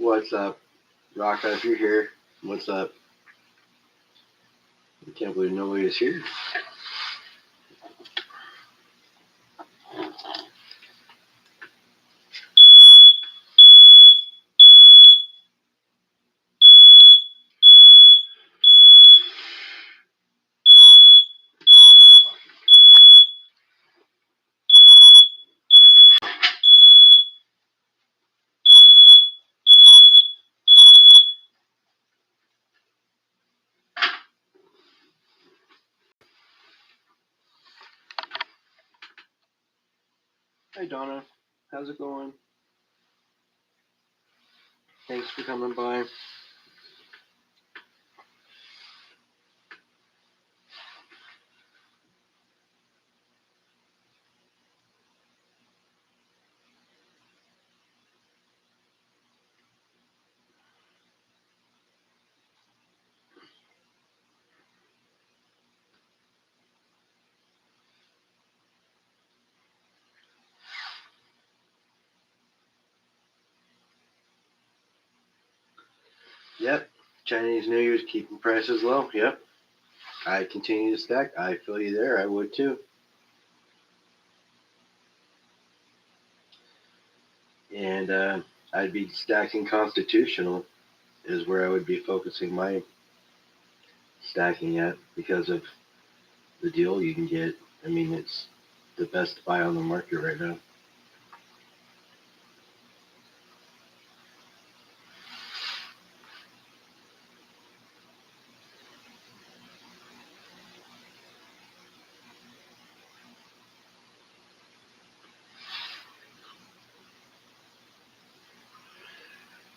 What's up? Rocka, if you're here, what's up? I can't believe nobody is here. Hi, Donna. How's it going? Thanks for coming by. Yep. Chinese New Year's keeping prices low. Yep. I continue to stack. I feel you there. I would too. And I'd be stacking constitutional is where I would be focusing my stacking at because of the deal you can get. I mean, it's the best buy on the market right now.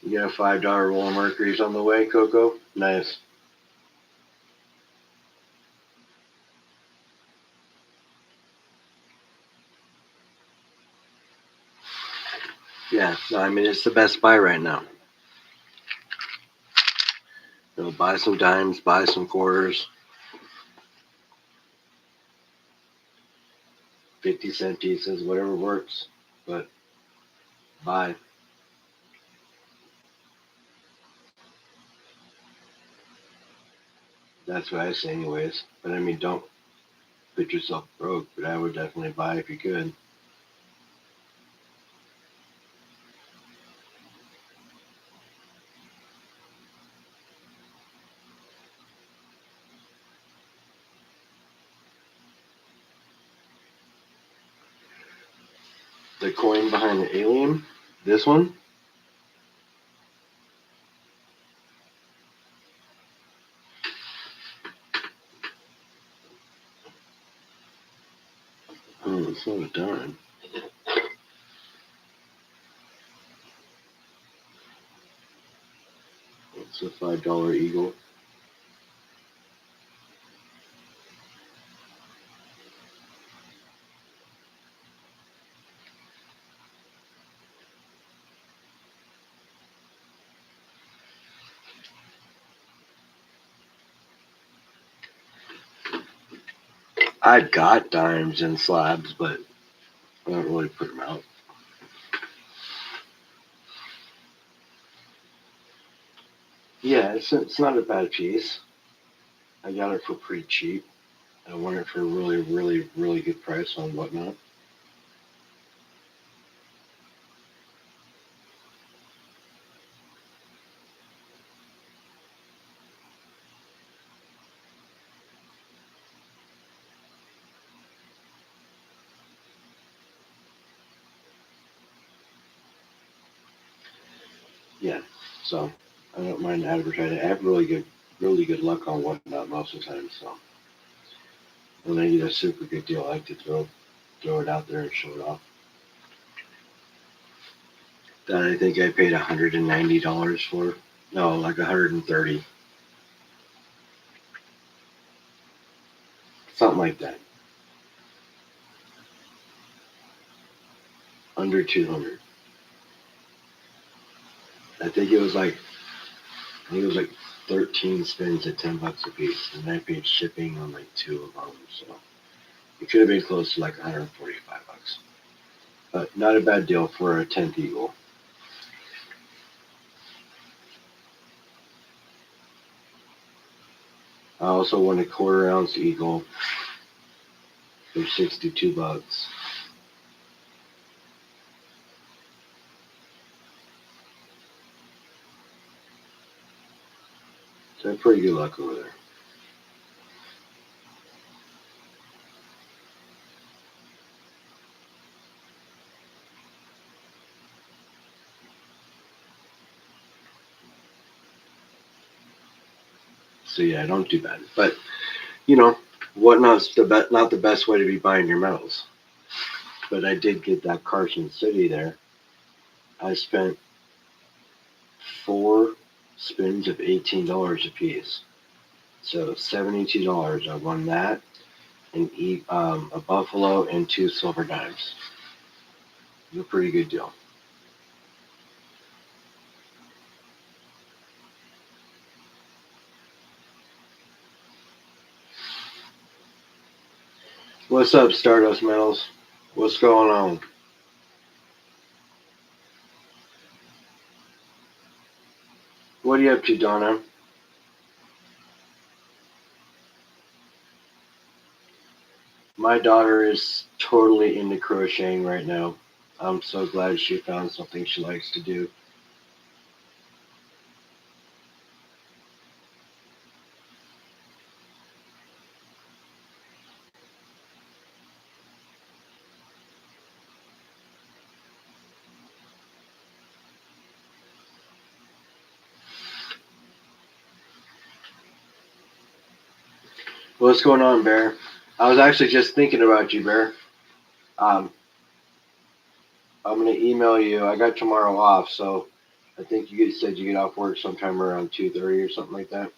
You got a $5 roll of Mercury's on the way, Coco? Nice. Yeah, no, I mean, it's the best buy right now. Buy some dimes, buy some quarters, 50-cent pieces, whatever works, but buy. That's what I say anyways. But I mean, don't put yourself broke, but I would definitely buy if you could. The coin behind the alien, this one, oh, it's not a dime. It's a $5 eagle. I've got dimes and slabs, but I don't really put them out. Yeah, it's not a bad piece. I got it for pretty cheap. I won it for a really, really, really good price on Whatnot. Yeah, so I don't mind advertising. I have really good luck on Whatnot most of the time. So when I get a super good deal, I like to throw it out there and show it off. That I think I paid $190 for. No, like 130, something like that. Under 200. I think it was like 13 spins at $10 a piece, and I paid shipping on like two of them. So it could have been close to like 145 bucks. But not a bad deal for a 10th eagle. I also won a quarter-ounce eagle for $62. So I had pretty good luck over there. So yeah, don't do bad. But you know, whatnot's not the best way to be buying your metals. But I did get that Carson City there. I spent 4 spins of $18 a piece. So $72. I won that and a buffalo and 2 silver dimes. It was a pretty good deal. What's up, Stardust Metals? What's going on? What are you up to, Donna? My daughter is totally into crocheting right now. I'm so glad she found something she likes to do. What's going on, Bear? I was actually just thinking about you, Bear. Um, I'm gonna email you. I got tomorrow off, so I think you said you get off work sometime around 2:30 or something like that.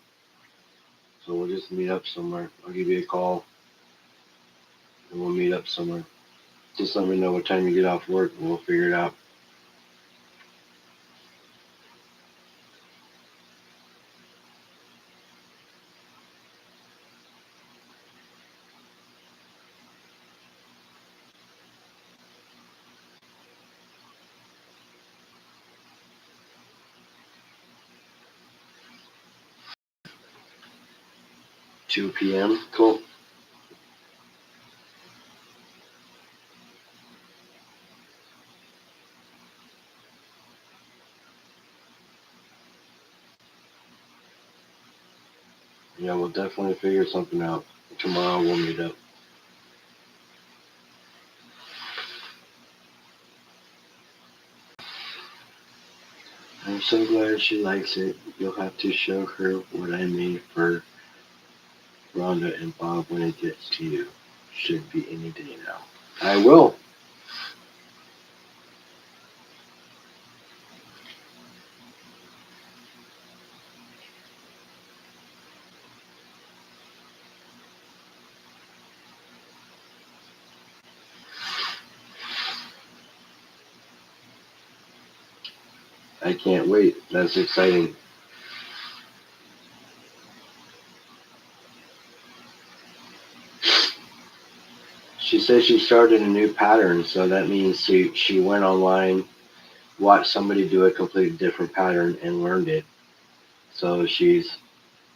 So we'll just meet up somewhere. I'll give you a call and we'll meet up somewhere. Just let me know what time you get off work and we'll figure it out. Two p.m. Cool. Yeah, we'll definitely figure something out. Tomorrow we'll meet up. I'm so glad she likes it. You'll have to show her what I made for Rhonda and Bob when it gets to you. Should be any day now. I will. I can't wait. That's exciting. She says she started a new pattern, so that means she went online, watched somebody do a completely different pattern, and learned it. So she's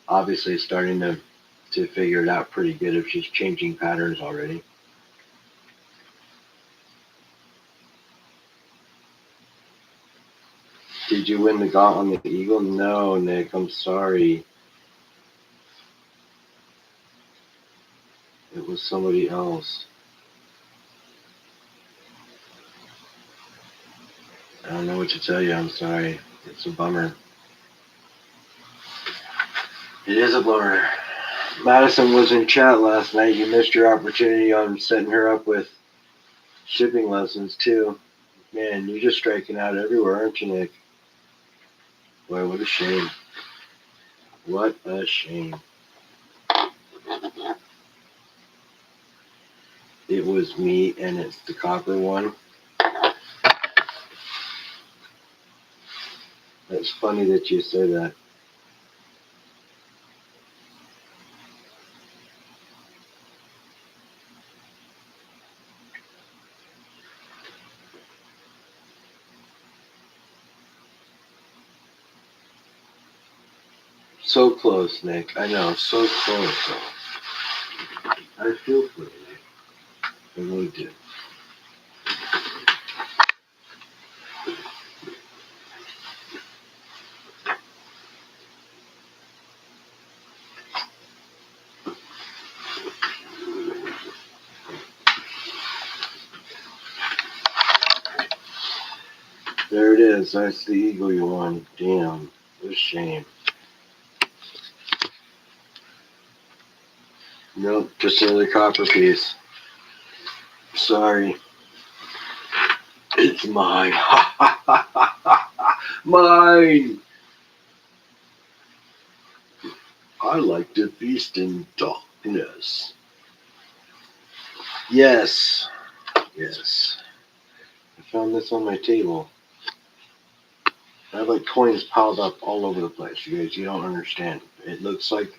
obviously starting to figure it out pretty good if she's changing patterns already. Did you win the gaunt on the eagle? No, Nick, I'm sorry. It was somebody else. I don't know what to tell you. I'm sorry. It's a bummer. It is a bummer. Madison was in chat last night. You missed your opportunity on setting her up with shipping lessons, too. Man, you're just striking out everywhere, aren't you, Nick? Boy, what a shame. What a shame. It was me, and it's the copper one. It's funny that you say that. So close, Nick. I know, so close. I feel for you, Nick. I really do. There it is. That's the eagle you won. Damn. What a shame. Nope, just another copper piece. Sorry. It's mine. Mine! I like to feast in darkness. Yes. Yes. I found this on my table. I have like coins piled up all over the place. You guys, you don't understand. It looks like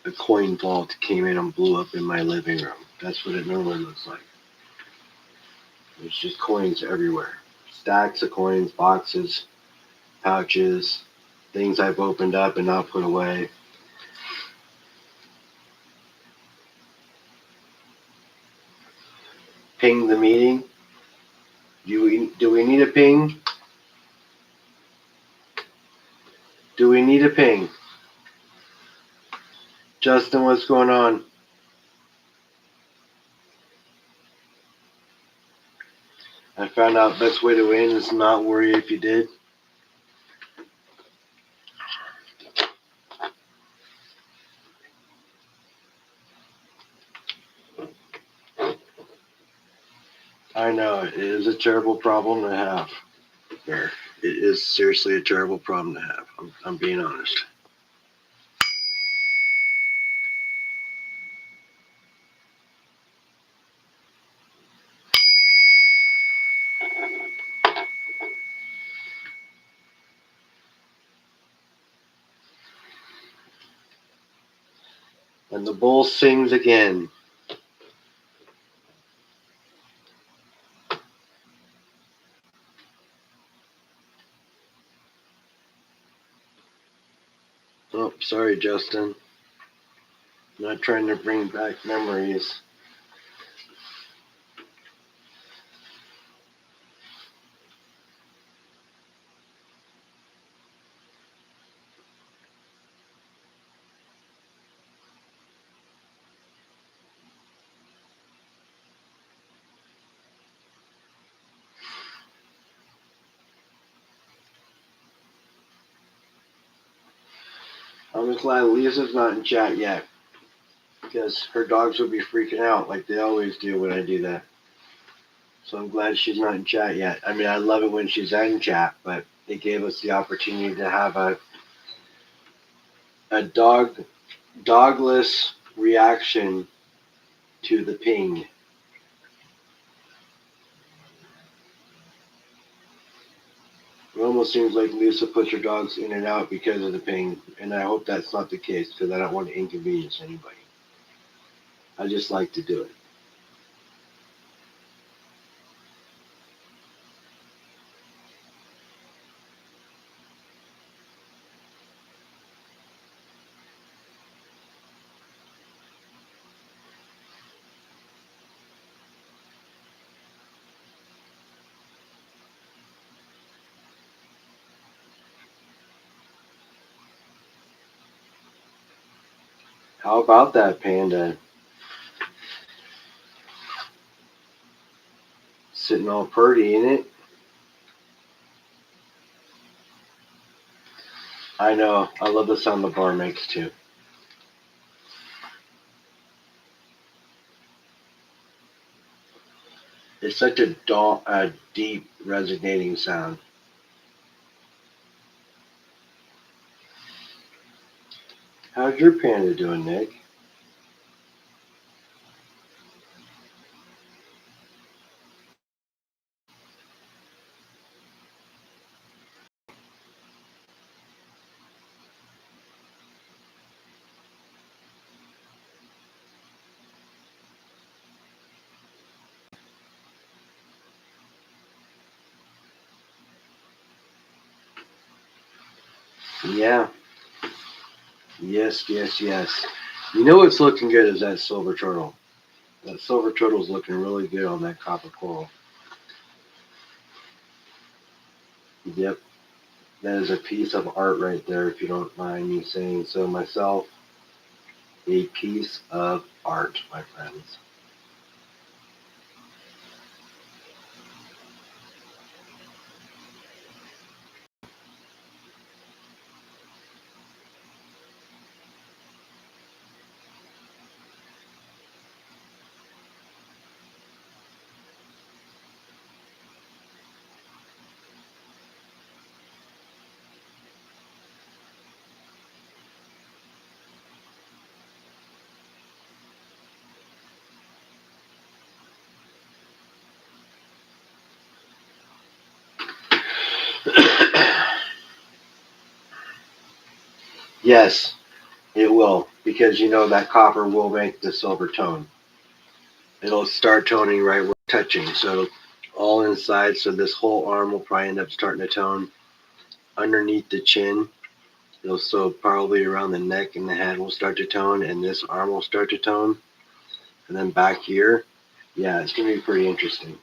a coin vault came in and blew up in my living room. That's what it normally looks like. There's just coins everywhere. Stacks of coins, boxes, pouches, things I've opened up and not put away. Ping the meeting. Do we need a ping? Do we need a ping? Justin, what's going on? I found out best way to win is not worry if you did. I know, it is a terrible problem to have. It is seriously a terrible problem to have. I'm being honest. And the bull sings again. Oh, sorry, Justin. I'm not trying to bring back memories. I'm just glad Lisa's not in chat yet, because her dogs would be freaking out like they always do when I do that. So I'm glad she's not in chat yet. I mean, I love it when she's in chat, but it gave us the opportunity to have a dogless reaction to the ping. It almost seems like Lisa puts her dogs in and out because of the ping, and I hope that's not the case because I don't want to inconvenience anybody. I just like to do it. How about that, Panda? Sitting all purty in it. I know. I love the sound the bar makes too. It's such a deep, resonating sound. How's your panda doing, Nick? Yeah. Yes, yes, yes. You know what's looking good is that silver turtle. That silver turtle's looking really good on that copper coral. Yep, that is a piece of art right there, if you don't mind me saying so myself. A piece of art, my friends. Yes, it will, because you know that copper will make the silver tone. It'll start toning right where it's touching, so all inside. So this whole arm will probably end up starting to tone underneath the chin. It'll so probably around the neck and the head will start to tone, and this arm will start to tone, and then back here, yeah, it's gonna be pretty interesting.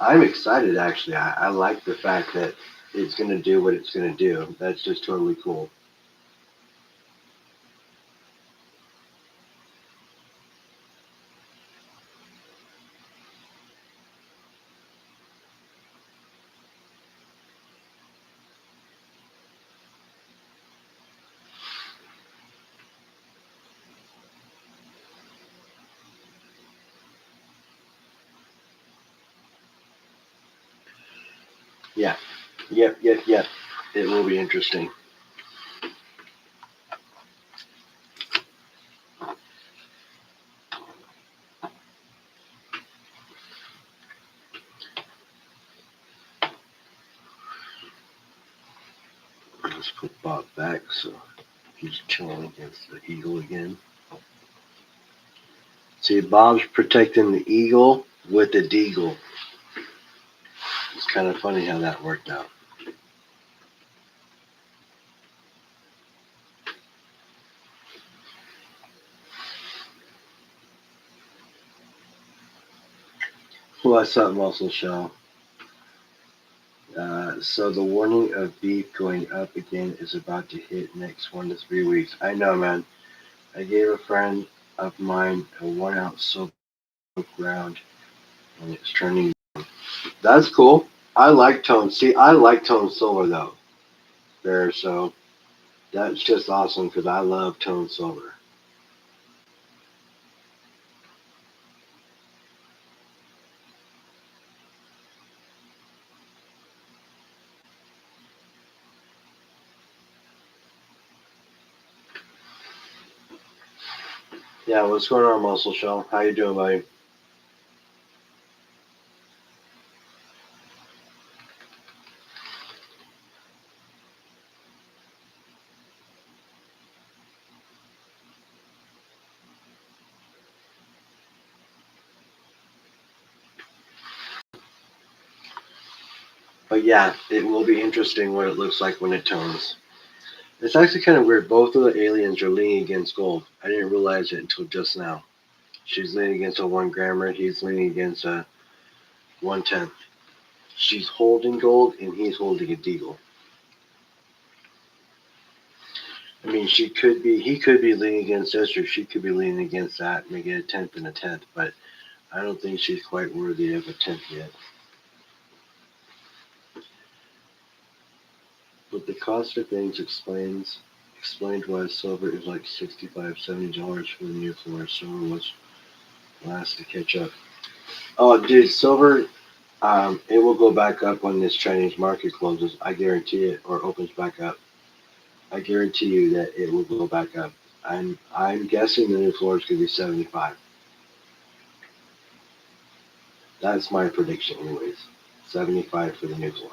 I'm excited actually. I like the fact that it's gonna do what it's gonna do. That's just totally cool. Yeah. Yep. Yep. Yep. It will be interesting. Let's put Bob back so he's chilling against the eagle again. See, Bob's protecting the eagle with the deagle. It's kind of funny how that worked out. What's up, Muscle Shell? So the warning of beef going up again is about to hit next 1 to 3 weeks. I know, man. I gave a friend of mine a 1 ounce silver round, and it's turning. That's cool. I like tone. See, I like tone silver though. There, so that's just awesome because I love tone silver. Yeah, what's going on, Muscle Shell? How you doing, buddy? But yeah, it will be interesting what it looks like when it tones. It's actually kind of weird. Both of the aliens are leaning against gold. I didn't realize it until just now. She's leaning against a 1 grammer. He's leaning against a 1/10. She's holding gold and he's holding a deagle. I mean, she could be, he could be leaning against this, or she could be leaning against that, making a tenth and a tenth. But I don't think she's quite worthy of a tenth yet. But the cost of things explained why silver is like $65, $70 for the new floor. Silver was last to catch up. Oh, dude, silver. It will go back up when this Chinese market closes. I guarantee it, or opens back up. I guarantee you that it will go back up. I'm guessing the new floor is going to be 75. That's my prediction, anyways. 75 for the new floor.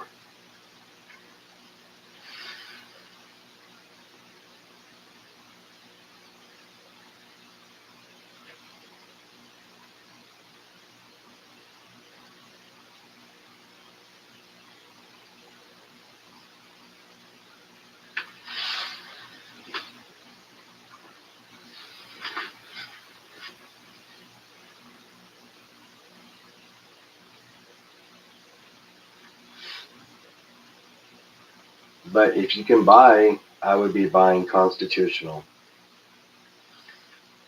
But if you can buy, I would be buying constitutional.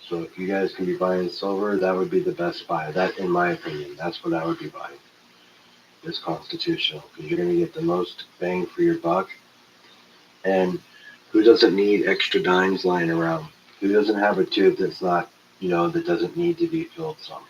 So if you guys can be buying silver, that would be the best buy. That, in my opinion, that's what I would be buying. Is constitutional, because you're going to get the most bang for your buck. And who doesn't need extra dimes lying around? Who doesn't have a tube that's not, that doesn't need to be filled some?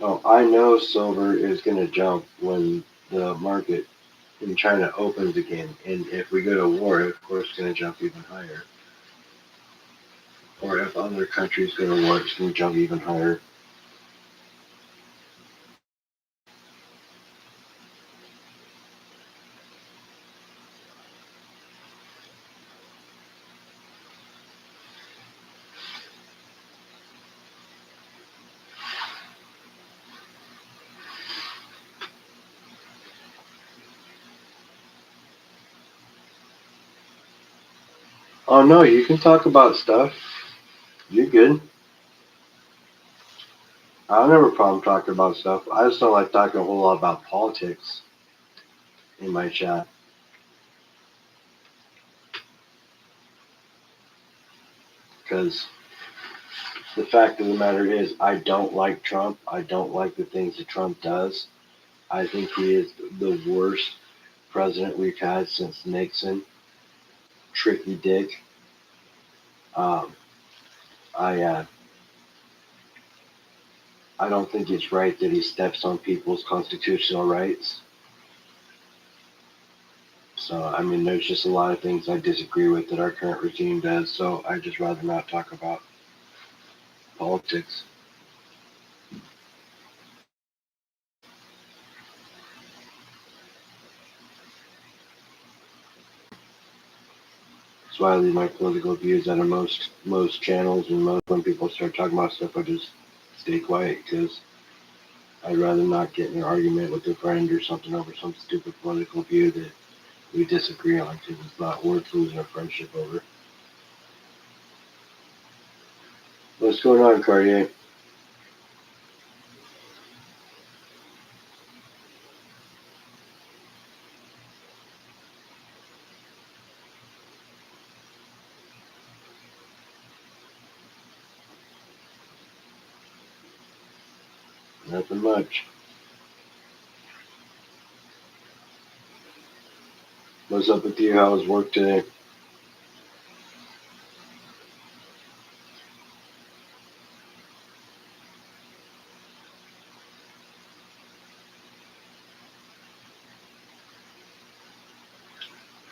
Oh, I know silver is going to jump when the market in China opens again. And if we go to war, of course, it's going to jump even higher. Or if other countries go to war, it's going to jump even higher. Oh no, you can talk about stuff. You're good. I don't have a problem talking about stuff. I just don't like talking a whole lot about politics in my chat. Because the fact of the matter is, I don't like Trump. I don't like the things that Trump does. I think he is the worst president we've had since Nixon. Tricky Dick. Um, I I don't think it's right that he steps on people's constitutional rights. So I mean, there's just a lot of things I disagree with that our current regime does. So I just rather not talk about politics. That's why I leave my political views out of most channels, and most when people start talking about stuff, I just stay quiet because I'd rather not get in an argument with a friend or something over some stupid political view that we disagree on, because it's not worth losing a friendship over. What's going on, Cartier? Nothing much. What's up with you? How was work today?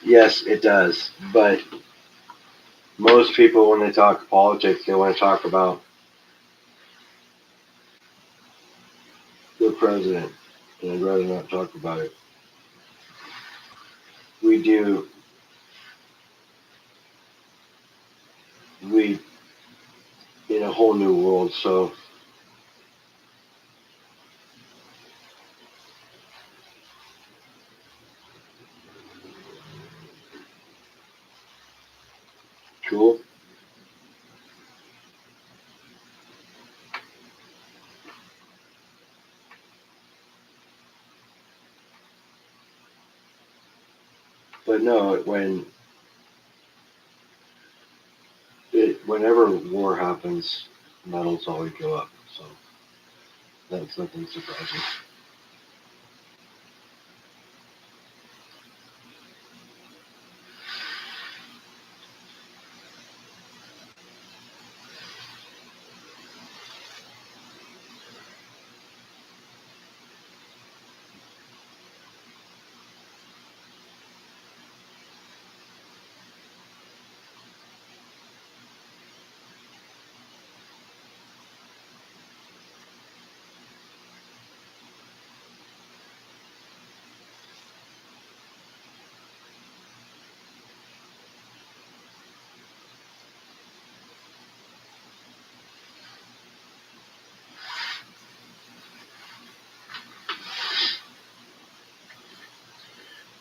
Yes, it does. But most people, when they talk politics, they want to talk about the president. And I'd rather not talk about it. We do, we, in a whole new world, so cool. But no, whenever war happens, metals always go up. So that's nothing surprising.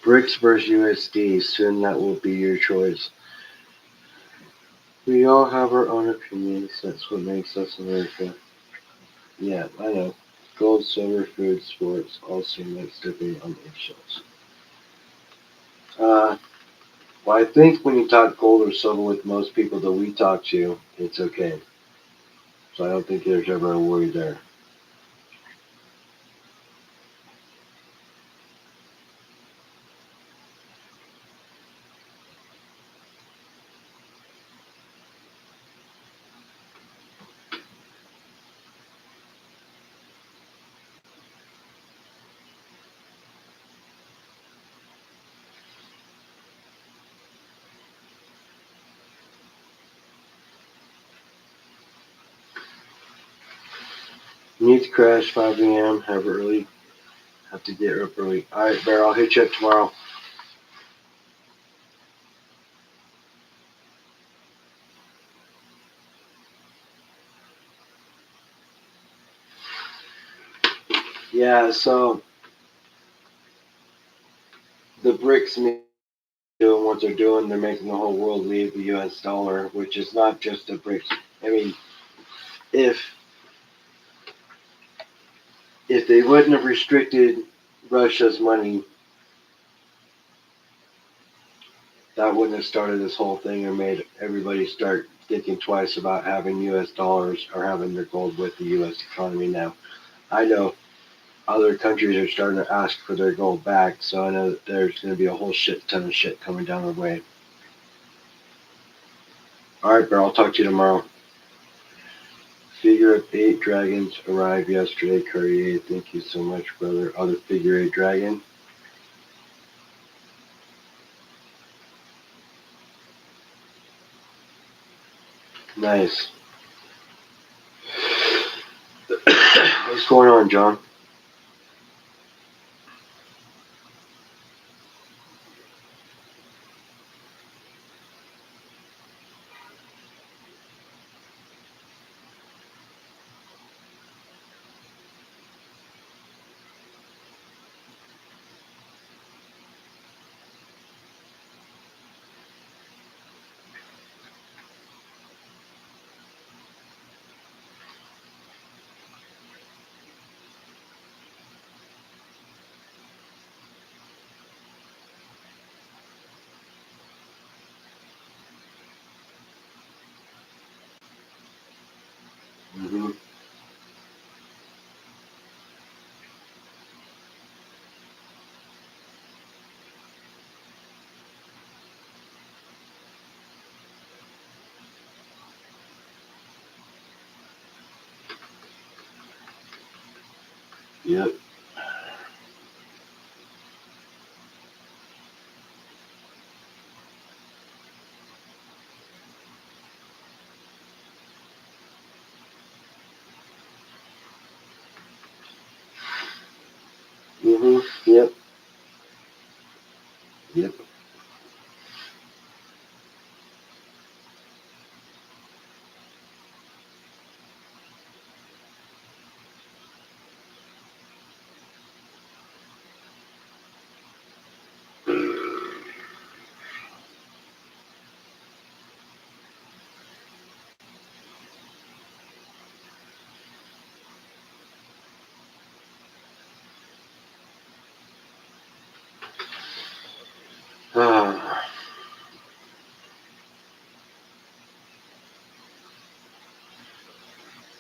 BRICS versus USD. Soon that will be your choice. We all have our own opinions. That's what makes us America. Yeah, I know. Gold, silver, food, sports all seem like stepping on eggshells. Well, I think when you talk gold or silver with most people that we talk to, it's okay. So I don't think there's ever a worry there. Need to crash 5 a.m. Have early. Have to get up early. All right, Bear. I'll hit you up tomorrow. Yeah. So the BRICS doing what they're doing. They're making the whole world leave the U.S. dollar, which is not just the BRICS. I mean, if they wouldn't have restricted Russia's money, that wouldn't have started this whole thing or made everybody start thinking twice about having U.S. dollars or having their gold with the U.S. economy now. I know other countries are starting to ask for their gold back, so I know that there's going to be a whole shit ton of shit coming down the way. All right, bro, I'll talk to you tomorrow. Figure of 8 dragons arrived yesterday, Cartier. Thank you so much, brother. Other figure 8 dragon. Nice. What's going on, John? Mm-hmm. Yep. Mm-hmm. Yep. Yep.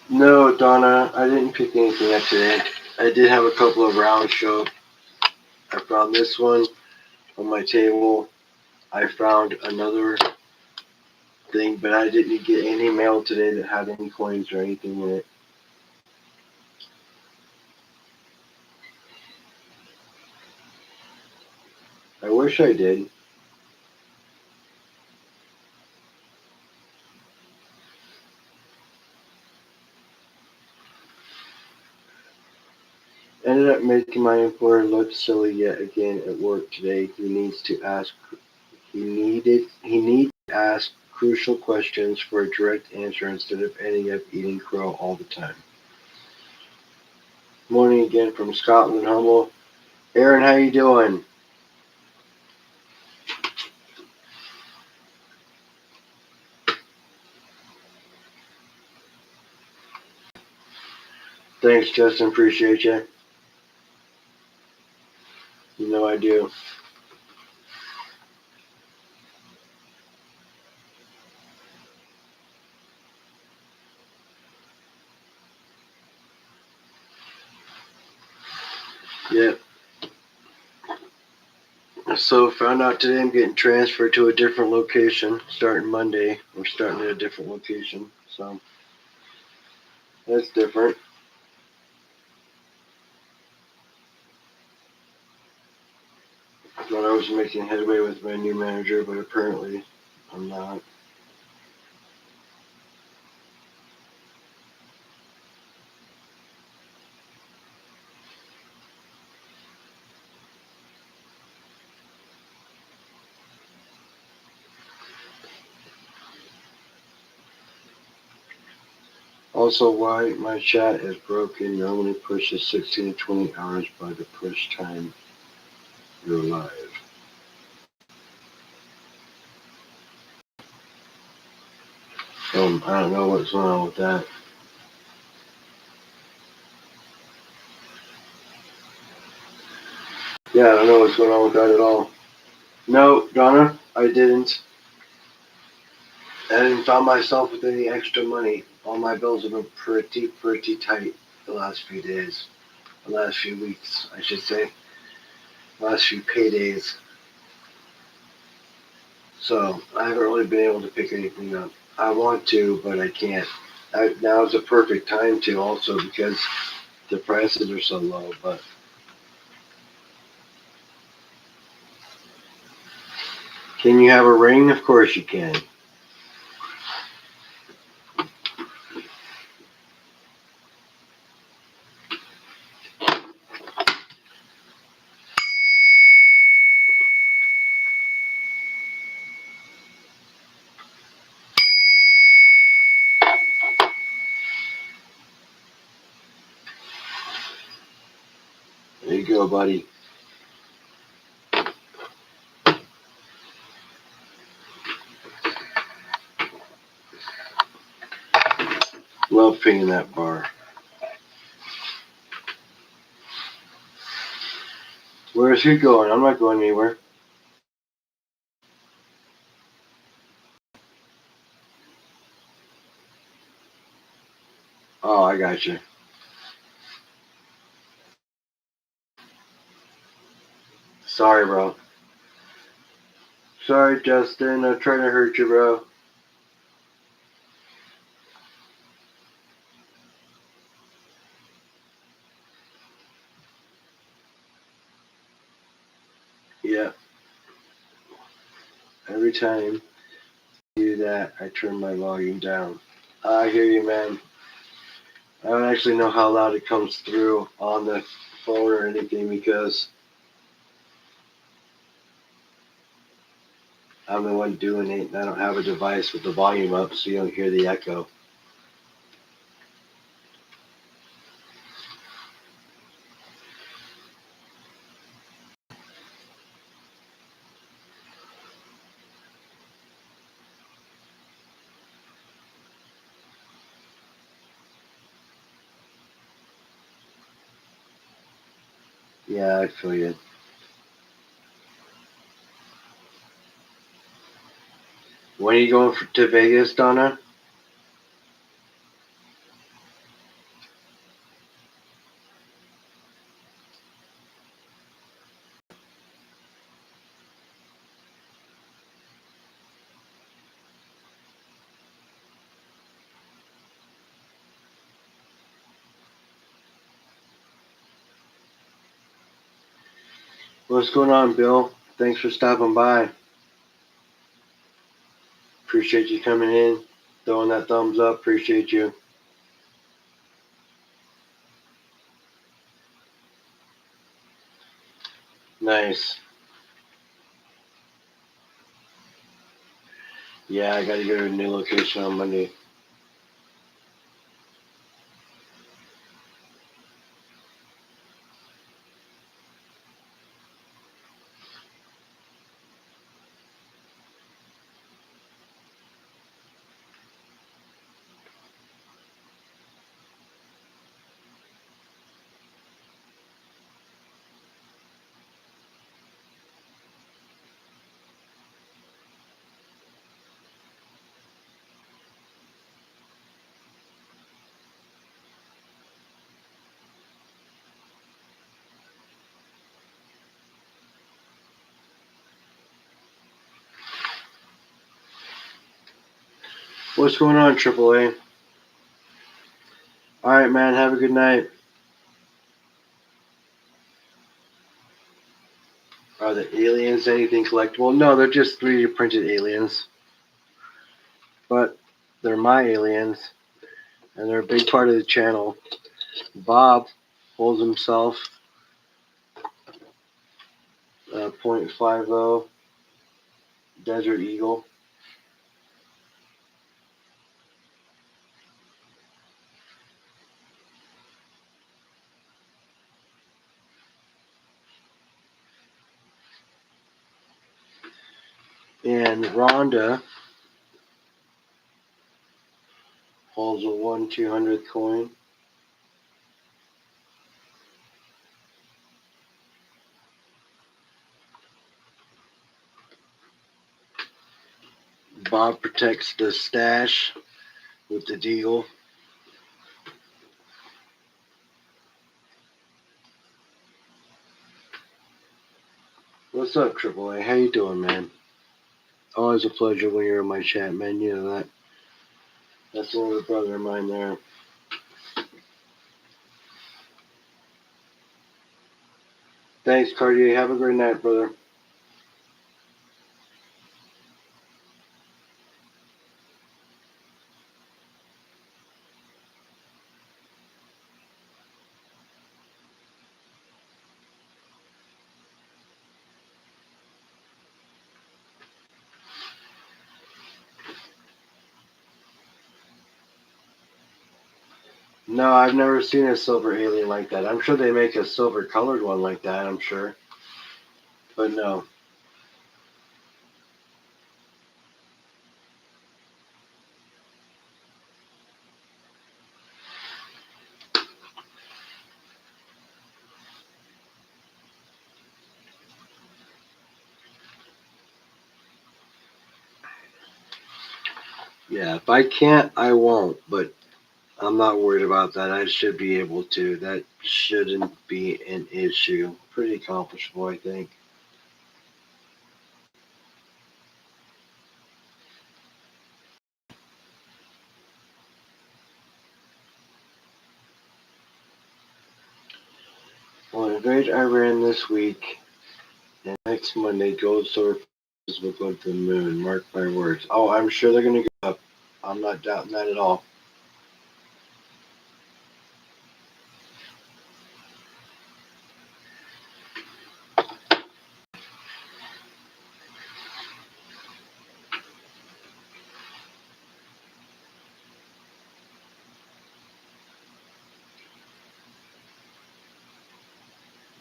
No, Donna, I didn't pick anything up today. I did have a couple of rounds show up. I found this one on my table. I found another thing, but I didn't get any mail today that had any coins or anything in it. I wish I did. Ended up making my employer look silly yet again at work today. He needed to ask crucial questions for a direct answer instead of ending up eating crow all the time. Morning again from Scotland, humble. Aaron, how you doing? Thanks, Justin. Appreciate you. You know I do. Yep. So found out today I'm getting transferred to a different location starting Monday. We're starting at a different location, so that's different. Thought I was making headway with my new manager, but apparently I'm not. Also, why my chat is broken normally pushes 16 to 20 hours by the push time you're live. I don't know what's going on with that. Yeah, I don't know what's going on with that at all. No, Donna, I didn't. I didn't find myself with any extra money. All my bills have been pretty tight the last few days. The last few weeks, I should say. Last few paydays. So I haven't really been able to pick anything up. I want to, but I can't. Now is the perfect time to also because the prices are so low. But can you have a ring? Of course you can. There you go, buddy. Love pinging that bar. Where's he going? I'm not going anywhere. Oh, I got you. Sorry, bro. Sorry, Justin. I'm trying to hurt you, bro. Yeah. Every time I do that, I turn my volume down. I hear you, man. I don't actually know how loud it comes through on the phone or anything because I'm the one doing it and I don't have a device with the volume up so you don't hear the echo. Yeah, I feel you. When are you going to Vegas, Donna? What's going on, Bill? Thanks for stopping by. Appreciate you coming in, throwing that thumbs up. Appreciate you. Nice. Yeah, I gotta go to a new location on Monday. What's going on, AAA? All right, man. Have a good night. Are the aliens anything collectible? No, they're just 3D printed aliens. But they're my aliens, and they're a big part of the channel. Bob holds himself .50 Desert Eagle. And Rhonda holds a 1/200th coin. Bob protects the stash with the deagle. What's up, AAA? How you doing, man? Always a pleasure when you're in my chat, man. You know that. That's a little brother of mine there. Thanks, Cartier. Have a great night, brother. No, I've never seen a silver alien like that. I'm sure they make a silver colored one like that, I'm sure. But no. Yeah, if I can't, I won't. But I'm not worried about that. I should be able to. That shouldn't be an issue. Pretty accomplishable, I think. Well, invade Iran this week, and next Monday, gold solar prices will go to the moon. Mark my words. Oh, I'm sure they're going to go up. I'm not doubting that at all.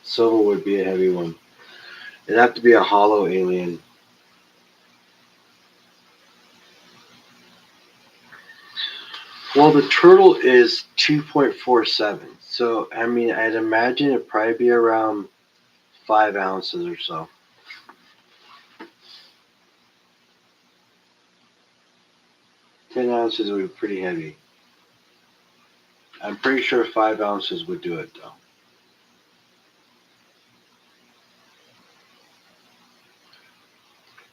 Silver would be a heavy one. It'd have to be a hollow alien. Well, the turtle is 2.47. So, I mean, I'd imagine it'd probably be around 5 ounces or so. 10 ounces would be pretty heavy. I'm pretty sure 5 ounces would do it, though.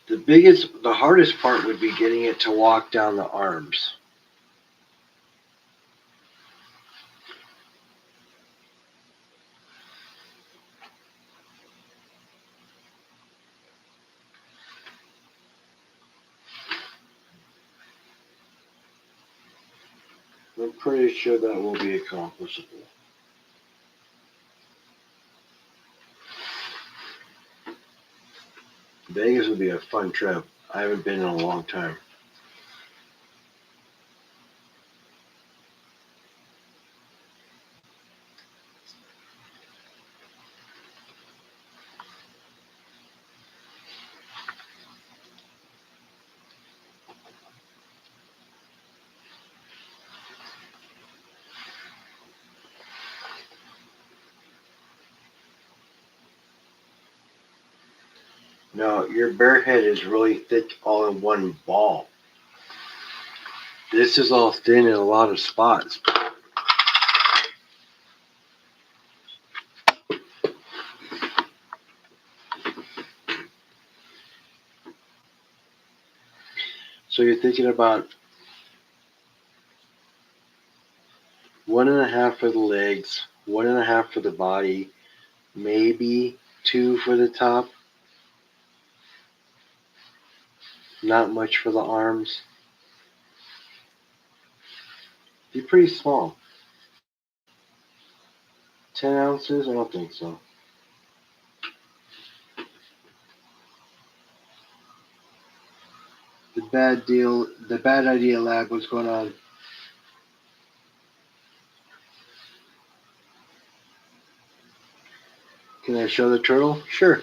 The hardest part would be getting it to walk down the arms. I'm pretty sure that will be accomplishable. Vegas would be a fun trip. I haven't been in a long time. No, your bear head is really thick all in one ball. This is all thin in a lot of spots. So you're thinking about 1.5 for the legs, 1.5 for the body, maybe 2 for the top. Not much for the arms. Be pretty small. 10 ounces? I don't think so. The bad idea lab, what's going on? Can I show the turtle? Sure.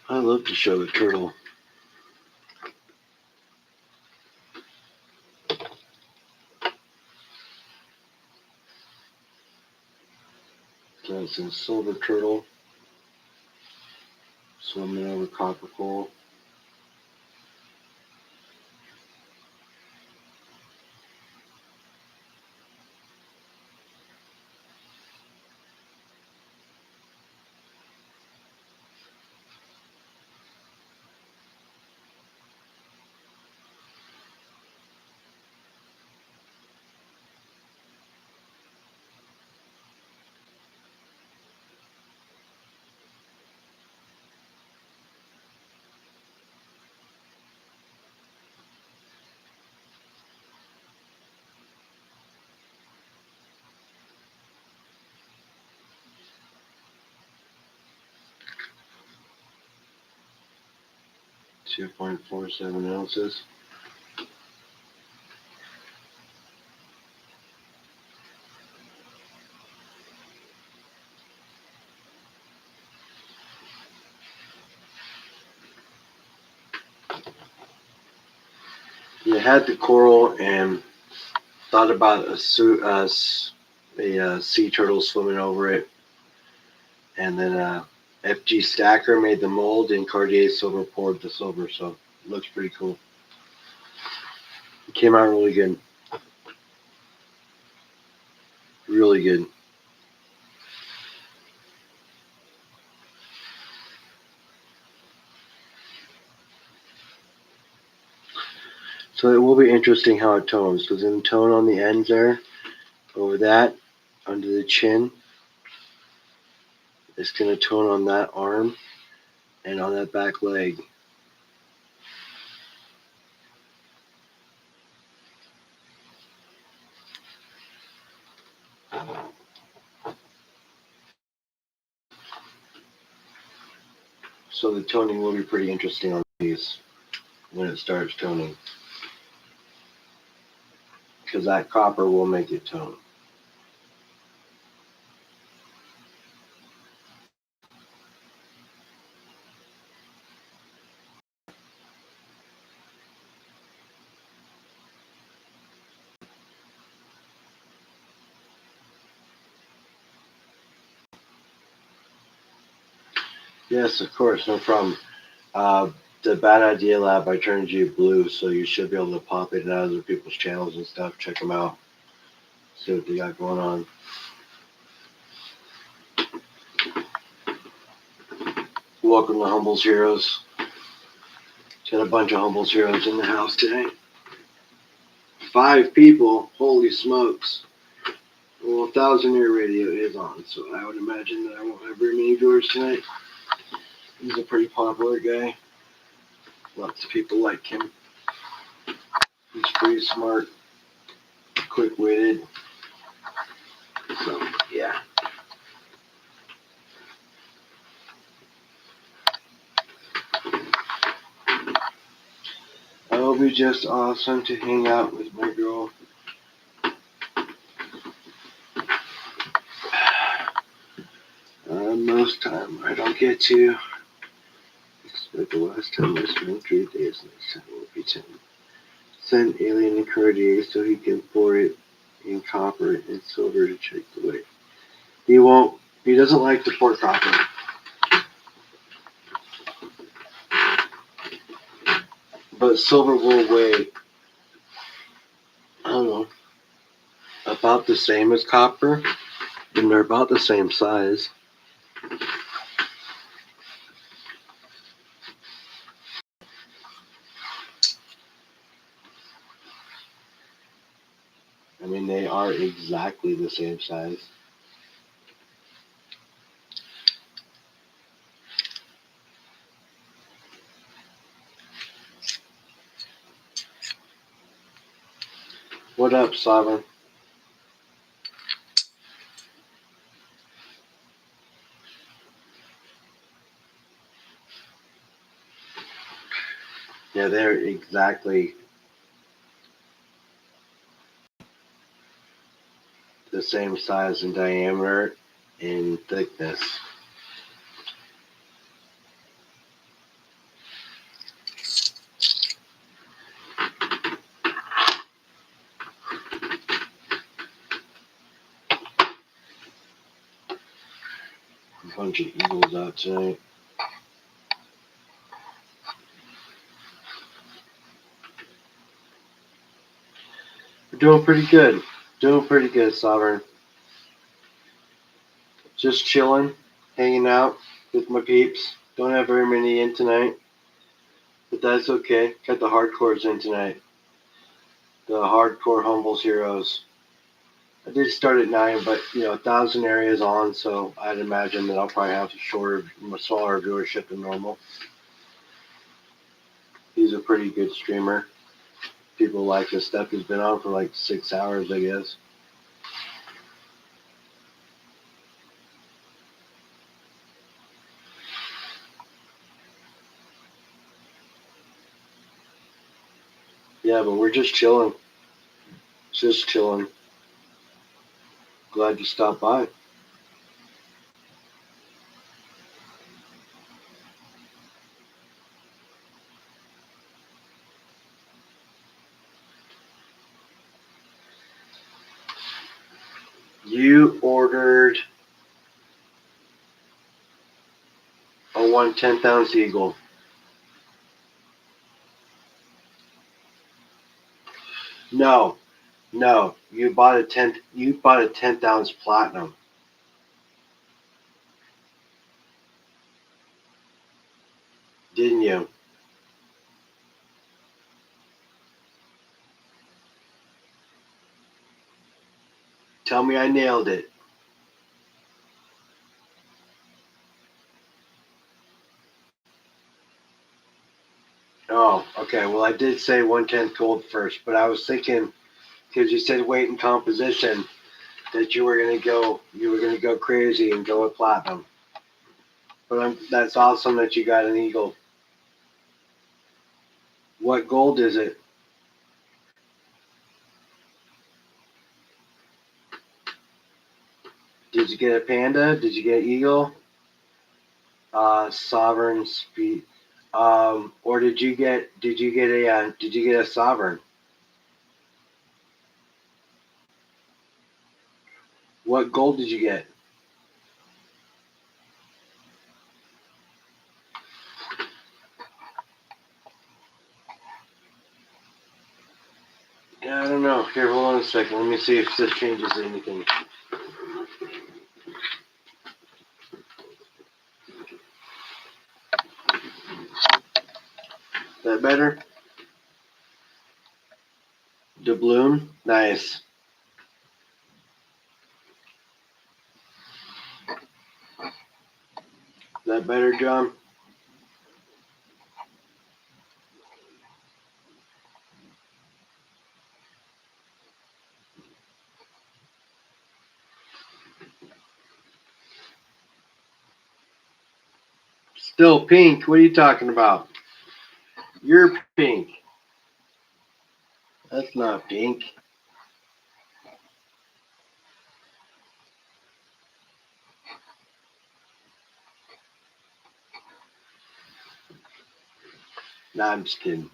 I love to show the turtle. That's a silver turtle swimming over copper coal. .47 ounces. You had the coral and thought about a sea turtle swimming over it, and then FG Stacker made the mold and Cartier Silver poured the silver, so it looks pretty cool. It came out really good. Really good. So it will be interesting how it tones, because in the tone on the ends there, over that, under the chin, it's going to tone on that arm and on that back leg. So the toning will be pretty interesting on these when it starts toning, because that copper will make it tone. Yes, of course, no problem. The Bad Idea Lab, I turned you blue, so you should be able to pop it in other people's channels and stuff. Check them out. See what they got going on. Welcome to Humbles Heroes. Got a bunch of Humbles Heroes in the house today. 5 people. Holy smokes. Well, 1,000 Year Radio is on, so I would imagine that I won't have very many viewers tonight. He's a pretty popular guy. Lots of people like him. He's pretty smart, quick-witted. So, yeah. It'll be just awesome to hang out with my girl. Most time I don't get to. Expect the last time I spent 3 days, next time will be 10. Send Alien and Cartier so he can pour it in copper and silver to check the weight. He won't. He doesn't like to pour copper. But silver will weigh, I don't know, about the same as copper. And they're about the same size. are exactly the same size. What up, Sovereign? Yeah, they're exactly the same size and diameter and thickness. A bunch of eagles out tonight. We're doing pretty good. Doing pretty good, Sovereign. Just chilling, hanging out with my peeps. Don't have very many in tonight, but that's okay. Got the hardcores in tonight. The hardcore Humbles Heroes. I did start at 9, but 1,000 areas on, so I'd imagine that I'll probably have a smaller viewership than normal. He's a pretty good streamer. People like his stuff. He's been on for like 6 hours, I guess. Yeah, but we're just chilling. Just chilling. Glad you stopped by. You ordered a 1/10 ounce eagle. No, you bought a 10th ounce platinum. Didn't you? Tell me I nailed it. Oh, okay. Well, I did say 1/10 gold first, but I was thinking, because you said weight and composition, that you were gonna go crazy and go with platinum. But that's awesome that you got an eagle. What gold is it? Did you get a panda? Did you get eagle? Sovereign speed. Or did you get a sovereign? What gold did you get? Yeah, I don't know. Here, hold on a second. Let me see if this changes anything. That better? Doubloon? Nice. That better, John? Still pink. What are you talking about? You're pink. That's not pink. Nah, I'm just kidding.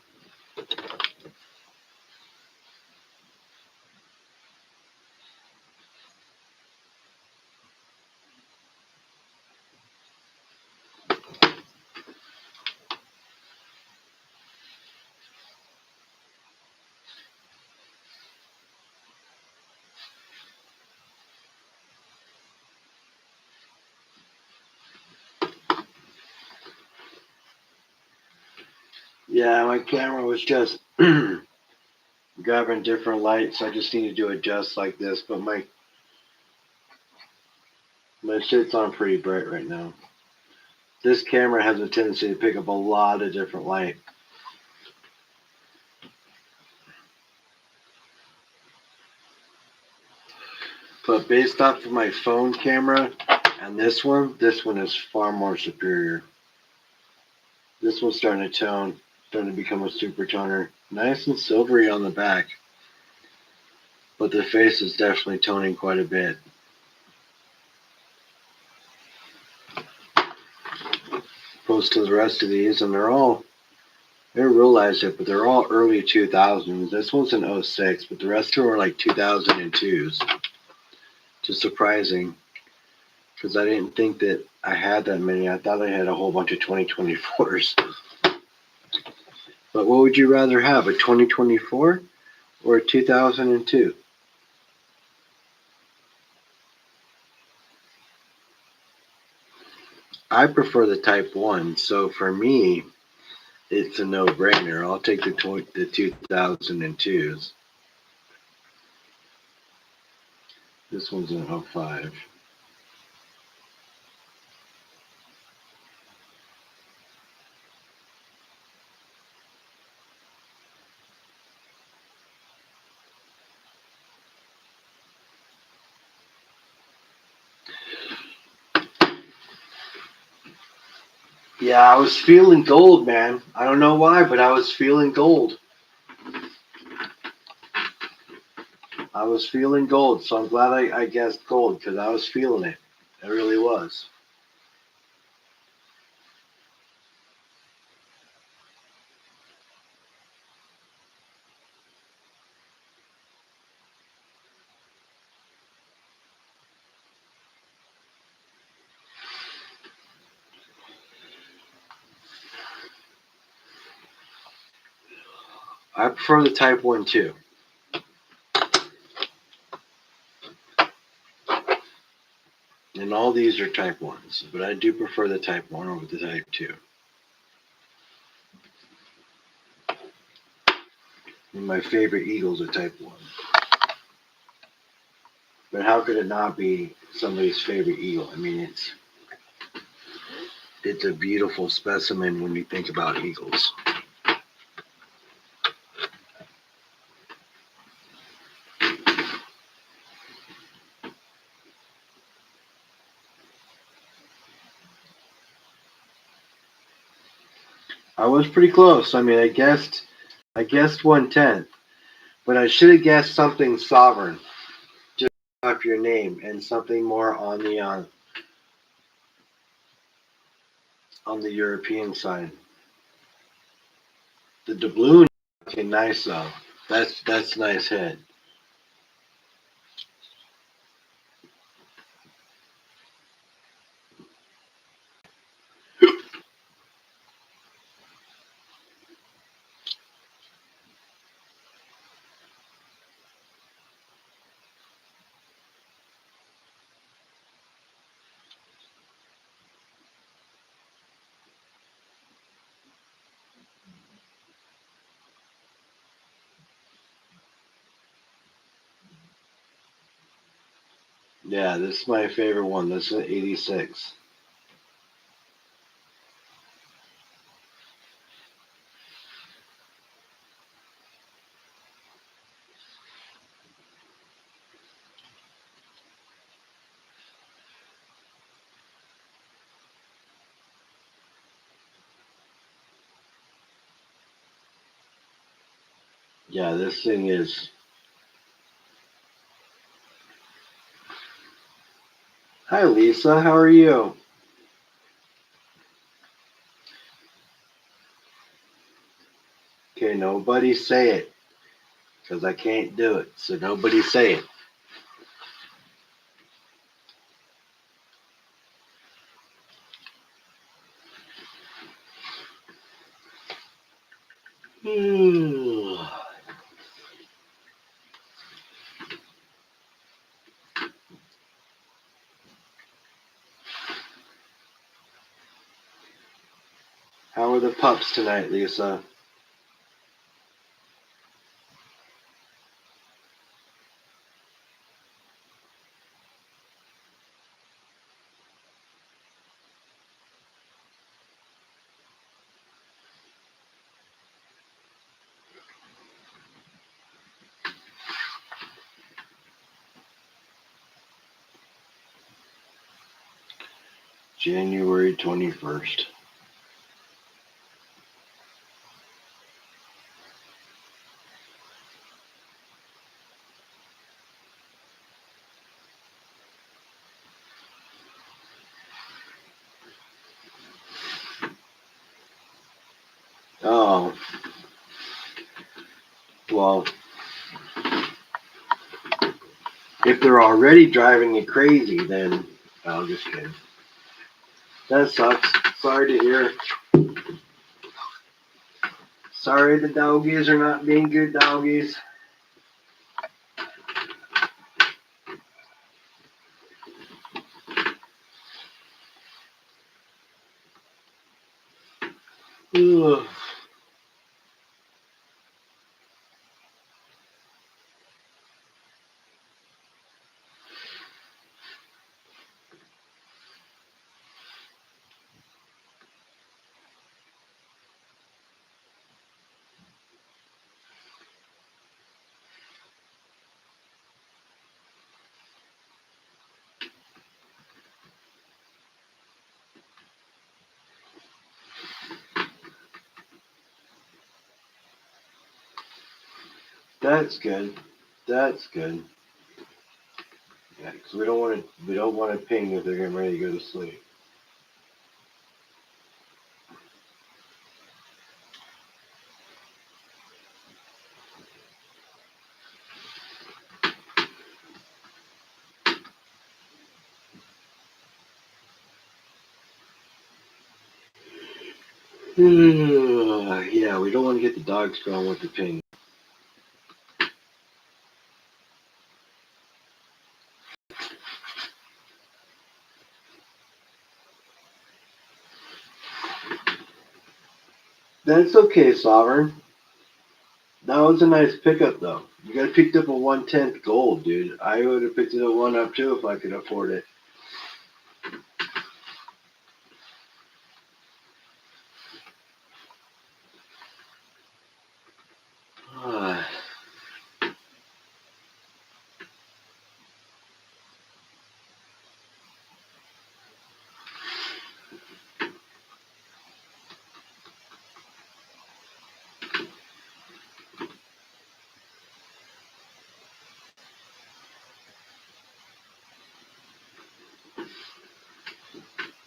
Yeah, my camera was just grabbing different lights. I just need to do adjust like this, but my shit's on pretty bright right now. This camera has a tendency to pick up a lot of different light. But based off of my phone camera and this one is far more superior. This one's starting to tone, starting to become a super toner. Nice and silvery on the back. But the face is definitely toning quite a bit. Opposed to the rest of these, and I didn't realize it, but they're all early 2000s. This one's an 06, but the rest of them are like 2002s. Just surprising, because I didn't think that I had that many. I thought I had a whole bunch of 2024s. But what would you rather have, a 2024 or a 2002? I prefer the Type 1, so for me, it's a no-brainer. I'll take the 2002s. This one's an 05. Yeah, I was feeling gold, man. I don't know why, but I was feeling gold. I was feeling gold, so I'm glad I guessed gold, because I was feeling it. I really was. I prefer the Type 1 too. And all these are Type 1s, but I do prefer the Type 1 over the Type 2. And my favorite Eagle's a Type 1. But how could it not be somebody's favorite Eagle? I mean, it's a beautiful specimen when you think about Eagles. I was pretty close. I mean, I guessed 1/10, but I should have guessed something sovereign, just off your name, and something more on the European side. The doubloon, okay, nice though. That's nice hit. Yeah, this is my favorite one. This is 86. Yeah, this thing is. Hi, Lisa. How are you? Okay, nobody say it, because I can't do it. So nobody say it. How are the pups tonight, Lisa? January 21st. Oh, well, if they're already driving you crazy, then I'll just kidding. That sucks. Sorry to hear. Sorry the doggies are not being good doggies. Ugh. That's good. That's good. Yeah, because we don't want to ping if they're getting ready to go to sleep. Yeah, we don't want to get the dogs going with the ping. That's okay, Sovereign. That was a nice pickup, though. You got picked up a 1/10 gold, dude. I would have picked it up one up too if I could afford it.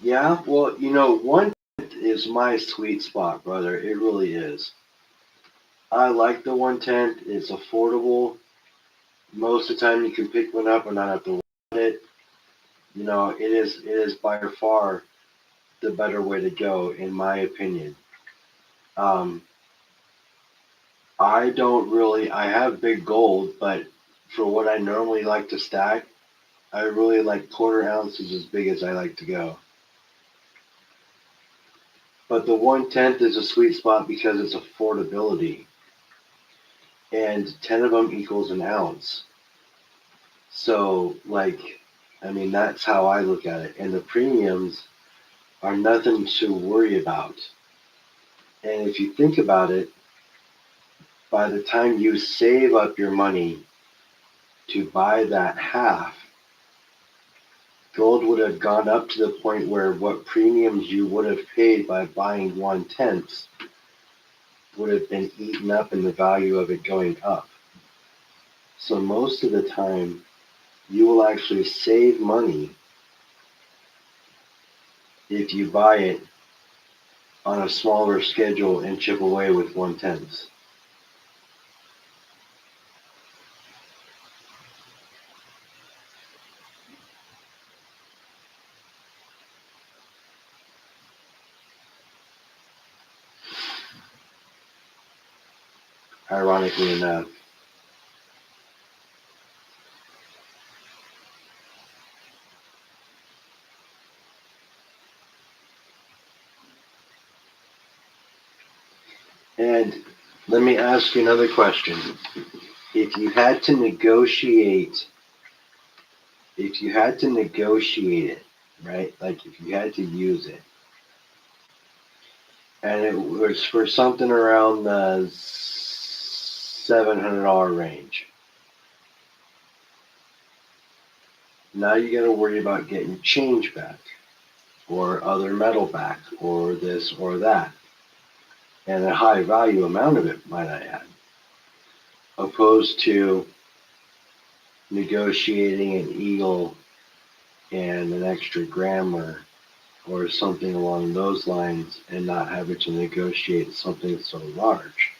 Yeah, well, 1/10 is my sweet spot, brother. It really is. I like the 1/10. It's affordable. Most of the time, you can pick one up and not have to want it. It is by far the better way to go, in my opinion. Um, I have big gold, but for what I normally like to stack, I really like quarter ounces as big as I like to go. But the 1/10 is a sweet spot because it's affordability. And 10 of them equals an ounce. So, that's how I look at it. And the premiums are nothing to worry about. And if you think about it, by the time you save up your money to buy that half, gold would have gone up to the point where what premiums you would have paid by buying 1/10 would have been eaten up in the value of it going up. So most of the time, you will actually save money if you buy it on a smaller schedule and chip away with 1/10. Ironically enough. And let me ask you another question. If you had to negotiate, it, right? Like if you had to use it, and it was for something around the $700 range. Now you got to worry about getting change back. or other metal back or this or that, and a high value amount of it, might I add, opposed to negotiating an eagle and an extra grammar or something along those lines and not having to negotiate something so large.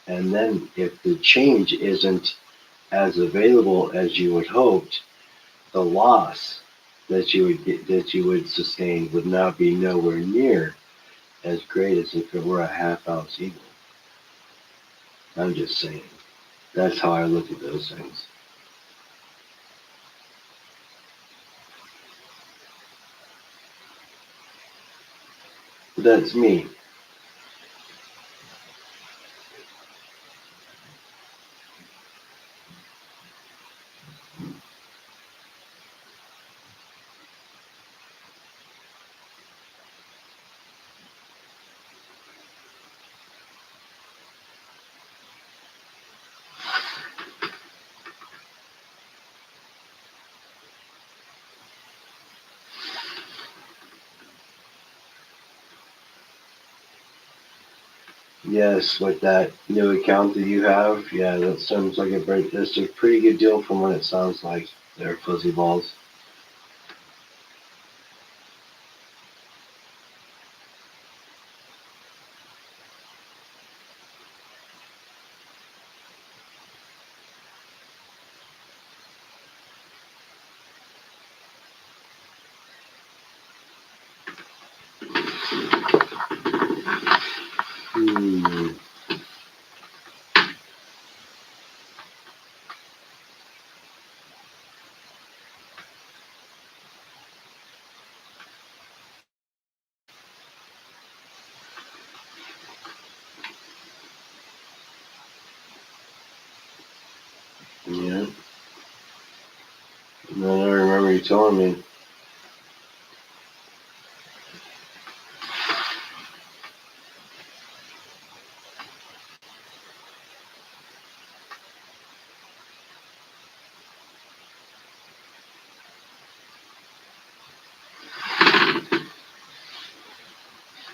And then if the change isn't as available as you would hoped, the loss that you would sustain would not be nowhere near as great as if it were a half ounce eagle. I'm just saying. That's how I look at those things. But that's me. Yes, with that new account that you have, yeah, that sounds like that's a pretty good deal from what it sounds like. There, fuzzy balls. Hmm. Yeah. No, I remember you telling me.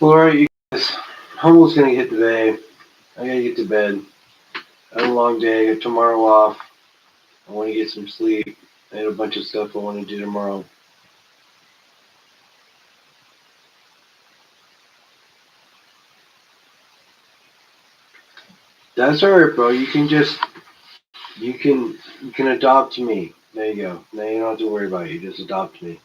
Well, alright, you guys. I'm almost gonna hit the bay. I gotta get to bed. I had a long day. I got tomorrow off. I want to get some sleep. I had a bunch of stuff I want to do tomorrow. That's alright, bro. You can adopt me. There you go. Now you don't have to worry about it. You just adopt me.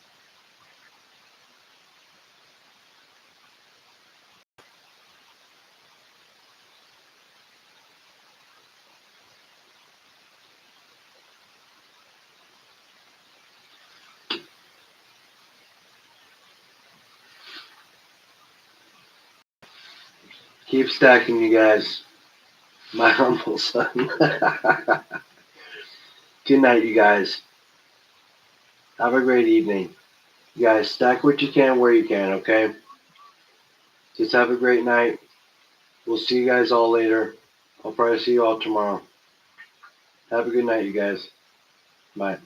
Keep stacking, you guys. My humble son. Good night, you guys. Have a great evening. You guys, stack what you can where you can, okay? Just have a great night. We'll see you guys all later. I'll probably see you all tomorrow. Have a good night, you guys. Bye.